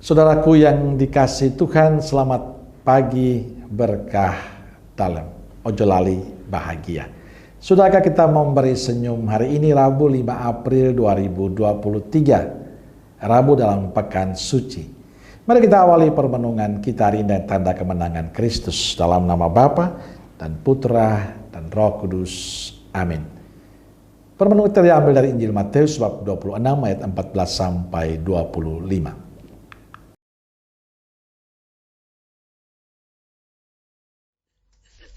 Saudaraku yang dikasihi Tuhan, selamat pagi berkah dalam ojo lali bahagia. Sudahkah kita memberi senyum hari ini Rabu 5 April 2023, Rabu dalam pekan suci. Mari kita awali permenungan kita hari ini dengan tanda kemenangan Kristus dalam nama Bapa dan Putra dan Roh Kudus. Amin. Permenungan kita diambil dari Injil Matius bab 26 ayat 14 sampai 25.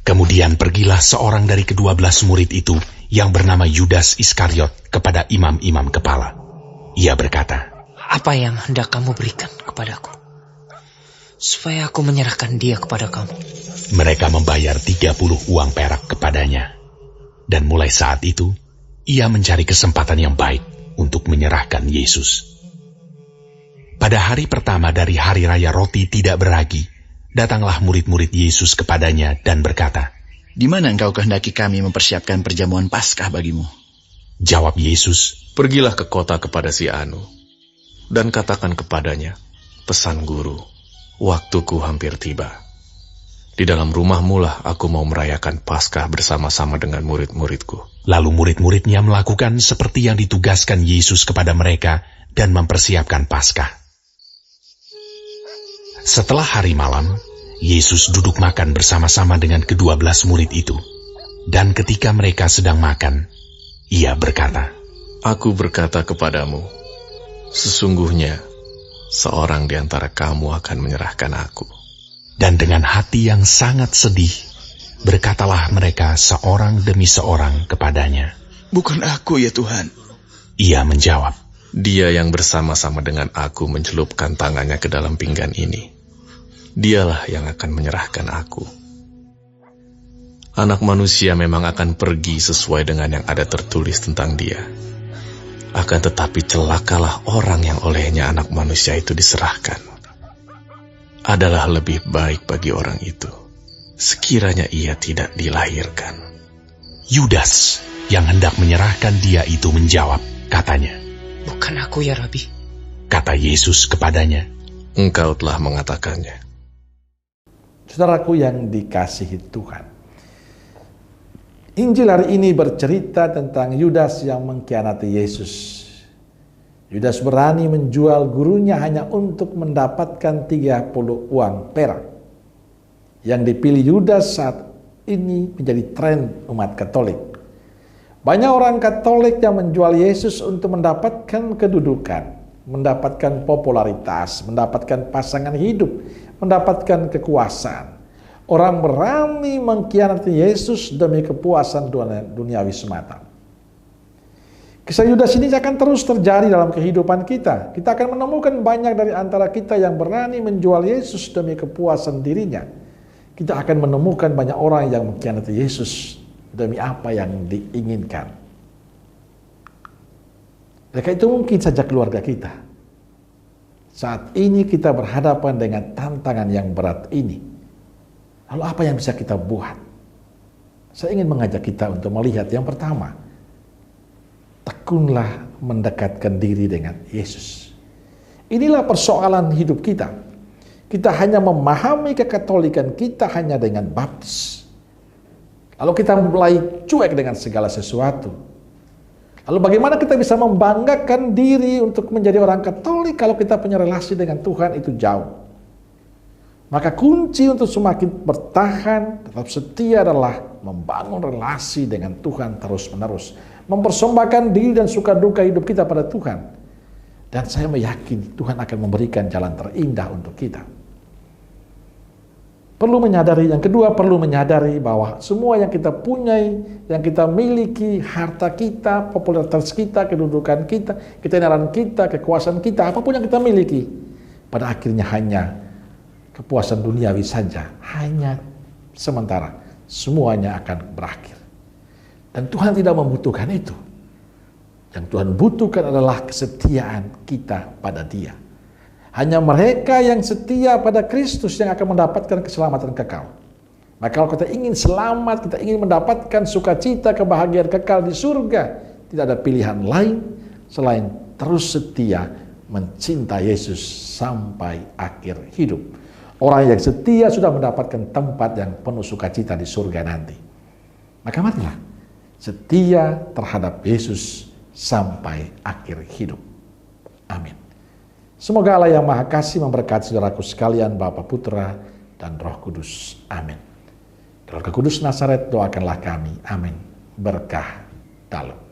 Kemudian pergilah seorang dari ke-12 murid itu yang bernama Yudas Iskariot kepada imam-imam kepala. Ia berkata, "Apa yang hendak kamu berikan kepadaku, supaya aku menyerahkan dia kepada kamu?" Mereka membayar 30 uang perak kepadanya. Dan mulai saat itu, ia mencari kesempatan yang baik untuk menyerahkan Yesus. Pada hari pertama dari hari raya roti tidak beragi, datanglah murid-murid Yesus kepadanya dan berkata, "Di mana engkau kehendaki kami mempersiapkan perjamuan Paskah bagimu?" Jawab Yesus, "Pergilah ke kota kepada si Anu, dan katakan kepadanya, pesan guru, waktuku hampir tiba. Di dalam rumahmu lah aku mau merayakan Paskah bersama-sama dengan murid-muridku." Lalu murid-muridnya melakukan seperti yang ditugaskan Yesus kepada mereka dan mempersiapkan Paskah. Setelah hari malam, Yesus duduk makan bersama-sama dengan ke-12 murid itu. Dan ketika mereka sedang makan, ia berkata, "Aku berkata kepadamu, sesungguhnya seorang di antara kamu akan menyerahkan aku." Dan dengan hati yang sangat sedih, berkatalah mereka seorang demi seorang kepadanya, "Bukan aku ya Tuhan." Ia menjawab, "Dia yang bersama-sama dengan aku mencelupkan tangannya ke dalam pinggan ini, dialah yang akan menyerahkan aku. Anak manusia memang akan pergi sesuai dengan yang ada tertulis tentang dia. Akan tetapi celakalah orang yang olehnya anak manusia itu diserahkan. Adalah lebih baik bagi orang itu sekiranya ia tidak dilahirkan." Yudas yang hendak menyerahkan dia itu menjawab, katanya, "Bukan aku ya Rabi." Kata Yesus kepadanya, "Engkau telah mengatakannya." Saudaraku yang dikasihi Tuhan, Injil hari ini bercerita tentang Yudas yang mengkhianati Yesus. Yudas berani menjual gurunya hanya untuk mendapatkan 30 uang perak. Yang dipilih Yudas saat ini menjadi tren umat Katolik. Banyak orang Katolik yang menjual Yesus untuk mendapatkan kedudukan, mendapatkan popularitas, mendapatkan pasangan hidup, mendapatkan kekuasaan. Orang berani mengkhianati Yesus demi kepuasan duniawi semata. Kisah Yudas ini akan terus terjadi dalam kehidupan kita. Kita akan menemukan banyak dari antara kita yang berani menjual Yesus demi kepuasan dirinya. Kita akan menemukan banyak orang yang mengkhianati Yesus demi apa yang diinginkan. Mereka itu mungkin saja keluarga kita. Saat ini kita berhadapan dengan tantangan yang berat ini. Lalu apa yang bisa kita buat? Saya ingin mengajak kita untuk melihat yang pertama. Tekunlah mendekatkan diri dengan Yesus. Inilah persoalan hidup kita. Kita hanya memahami kekatolikan kita hanya dengan baptis. Lalu kita mulai cuek dengan segala sesuatu. Lalu bagaimana kita bisa membanggakan diri untuk menjadi orang Katolik kalau kita punya relasi dengan Tuhan itu jauh? Maka kunci untuk semakin bertahan, tetap setia adalah membangun relasi dengan Tuhan terus-menerus. Mempersembahkan diri dan suka duka hidup kita pada Tuhan. Dan saya meyakini Tuhan akan memberikan jalan terindah untuk kita. Yang kedua perlu menyadari bahwa semua yang kita punyai, yang kita miliki, harta kita, popularitas kita, kedudukan kita, ketenaran kita, kekuasaan kita, apapun yang kita miliki, pada akhirnya hanya kepuasan duniawi saja, hanya sementara, semuanya akan berakhir. Dan Tuhan tidak membutuhkan itu. Yang Tuhan butuhkan adalah kesetiaan kita pada Dia. Hanya mereka yang setia pada Kristus yang akan mendapatkan keselamatan kekal. Maka kalau kita ingin selamat, kita ingin mendapatkan sukacita, kebahagiaan kekal di surga, tidak ada pilihan lain selain terus setia mencintai Yesus sampai akhir hidup. Orang yang setia sudah mendapatkan tempat yang penuh sukacita di surga nanti. Maka marilah setia terhadap Yesus sampai akhir hidup. Amin. Semoga Allah yang Maha Kasih memberkati saudaraku sekalian, Bapa, Putra, dan Roh Kudus. Amin. Keluarga Kudus Nazaret, doakanlah kami. Amin. Berkah dalam.